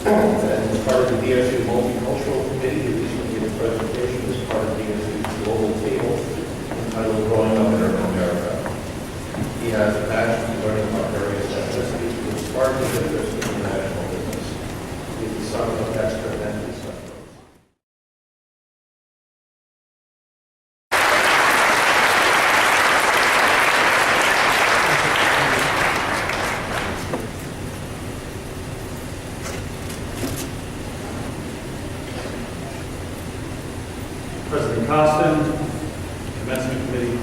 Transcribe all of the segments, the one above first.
And as part of the DSU Multicultural Committee, he recently gave a presentation as part of DSU's Global Table entitled Growing Up in Urban America. He has a passion for learning about various ethnicities with spark his interest in international business. He's the son of a pastor and his son. President Costin, Commencement Committee,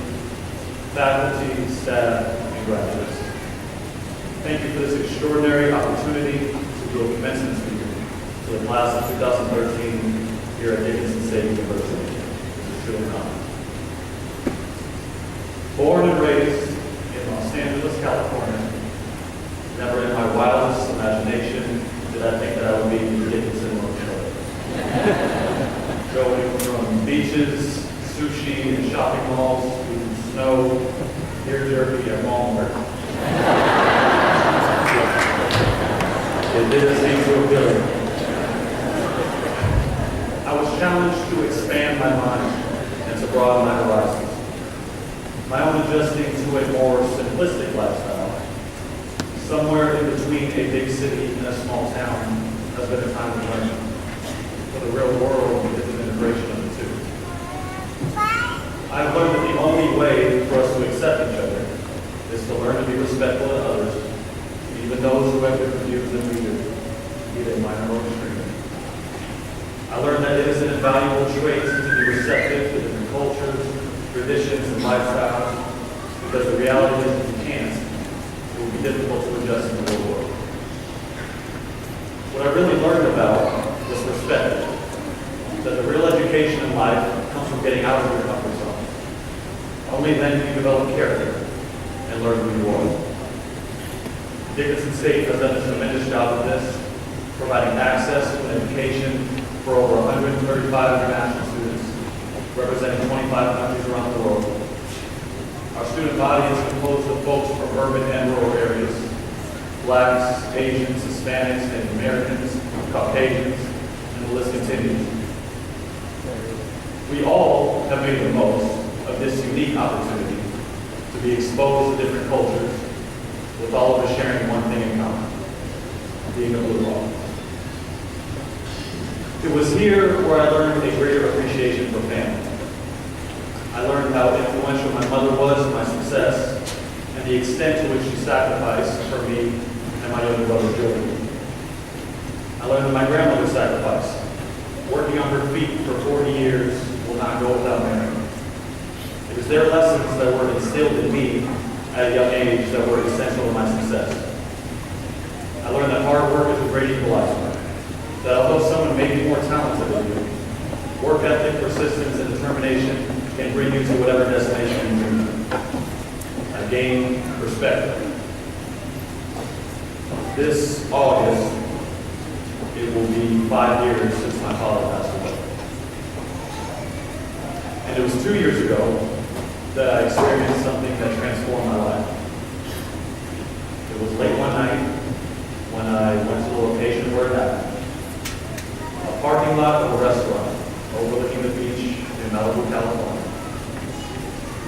faculty, staff, and graduates. Thank you for this extraordinary opportunity to do a commencement speaker for the class of 2013 here at Dickinson State University. It's a true honor. Born and raised in Los Angeles, California, never in my wildest imagination did I think that I would be in Dickinson, North Carolina. Going from beaches, sushi, and shopping malls to snow, deer jerky, and Walmart. It didn't seem to appeal. I was challenged to expand my mind and to broaden my horizons. My own adjusting to a more simplistic lifestyle, somewhere in between a big city and a small town, has been a time of learning. For the real world is an integration of the two. I've learned that the only way for us to accept each other is to learn to be respectful to others, even those who have different views than we do, be they minor or extreme. I learned that it is an invaluable trait to be receptive to different cultures, traditions, and lifestyles, because the reality is if you can't, it will be difficult to adjust in the real world. What I really learned about was respect. That the real education in life comes from getting out of your comfort zone. Only then can you develop character and learn who you are. Dickinson State has done a tremendous job of this, providing access to an education for over 135 international students, representing 25 countries around the world. Our student body is composed of folks from urban and rural areas, Blacks, Asians, Hispanics, Native Americans, Caucasians, and the list continues. We all have made the most of this unique opportunity to be exposed to different cultures, with all of us sharing one thing in common, being a blue ball. It was here where I learned a greater appreciation for family. I learned how influential my mother was in my success and the extent to which she sacrificed for me and my younger brother Jordan. I learned that my grandmother sacrificed, working on her feet for 40 years will not go without merit. It was their lessons that were instilled in me at a young age that were essential to my success. I learned that hard work is a great equalizer, that although someone may be more talented than you, work ethic, persistence, and determination can bring you to whatever destination you dream of. I gained perspective. This August, it will be 5 years since my father passed away. And it was 2 years ago that I experienced something that transformed my life. It was late one night when I went to the location where it happened. A parking lot of a restaurant overlooking the beach in Malibu, California.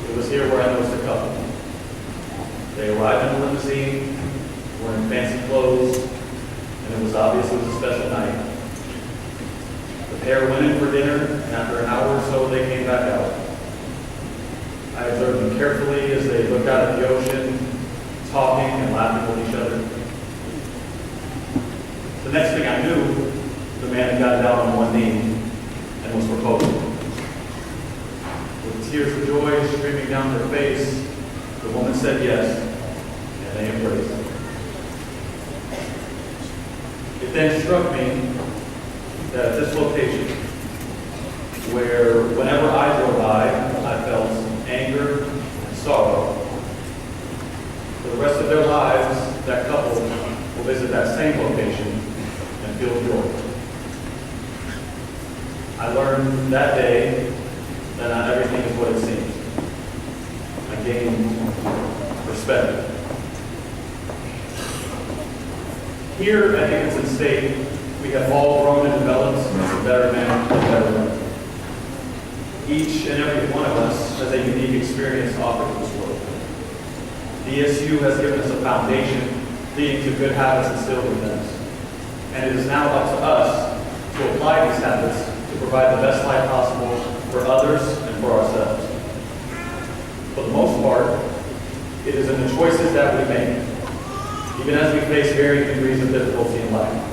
It was here where I noticed a couple. They arrived in a limousine, wearing fancy clothes, and it was obvious it was a special night. The pair went in for dinner, and after an hour or so, they came back out. I observed them carefully as they looked out at the ocean, talking and laughing with each other. The next thing I knew, the man had gotten down on one knee and was proposing. With tears of joy streaming down their face, the woman said yes, and they embraced. It then struck me that at this location, where whenever I drove by, I felt anger and sorrow, for the rest of their lives, that couple will visit that same location and feel joy. I learned that day that not everything is what it seems. I gained perspective. Here at Dickinson State, We have all grown and developed into better men and better women. Each and every one of us has a unique experience to offer to this world. DSU has given us a foundation leading to good habits instilled within us. And it is now up to us to apply these habits to provide the best life possible for others and for ourselves. For the most part, it is in the choices that we make, even as we face varying degrees of difficulty in life.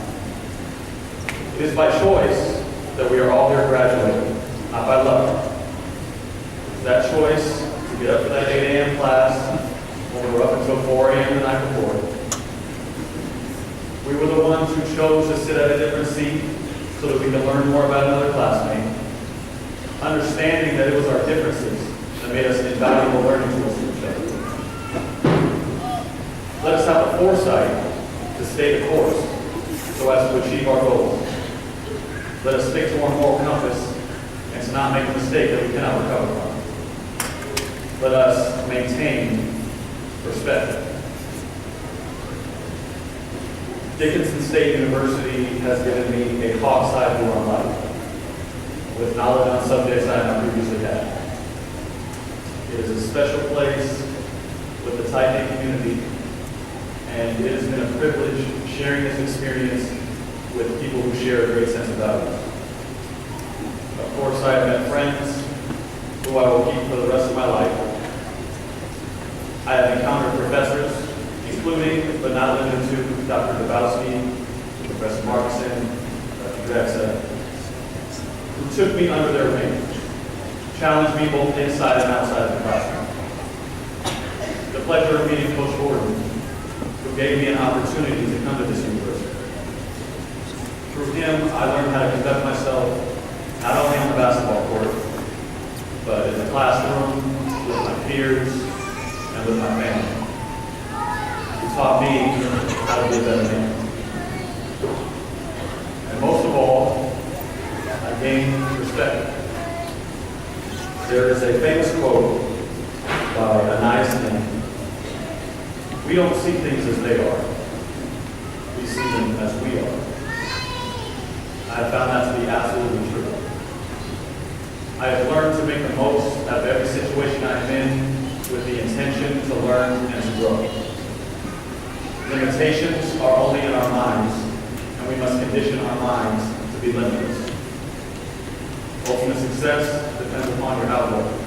It is by choice that we are all here graduating, not by luck. It's that choice to get up for that 8 a.m. class when we were up until 4 a.m. the night before. We were the ones who chose to sit at a different seat so that we could learn more about another classmate, understanding that it was our differences that made us invaluable learning tools for each other. Let us have the foresight to stay the course so as to achieve our goals. Let us stick to our moral compass and to not make a mistake that we cannot recover from. Let us maintain perspective. Dickinson State University has given me a hawk's eye view on life, with knowledge on subjects I have not previously had. It is a special place with a tight-knit community, and it has been a privilege sharing this experience with people who share a great sense of values. Of course, I have met friends who I will keep for the rest of my life. I have encountered professors, including but not limited to Dr. Dabowski, Professor Markson, Dr. Drexel, who took me under their wing, challenged me both inside and outside of the classroom. The pleasure of meeting Coach Gordon, who gave me an opportunity to come to this university. Through him, I learned how to conduct myself not only on the basketball court, but in the classroom, with my peers, and with my family. He taught me how to be a better man. And most of all, I gained respect. There is a famous quote by Anais Nin. We don't see things as they are. We see them as we are. I have found that to be absolutely true. I have learned to make the most out of every situation I'm in with the intention to learn and to grow. Limitations are only in our minds, and we must condition our minds to be limitless. Ultimate success depends upon your outlook.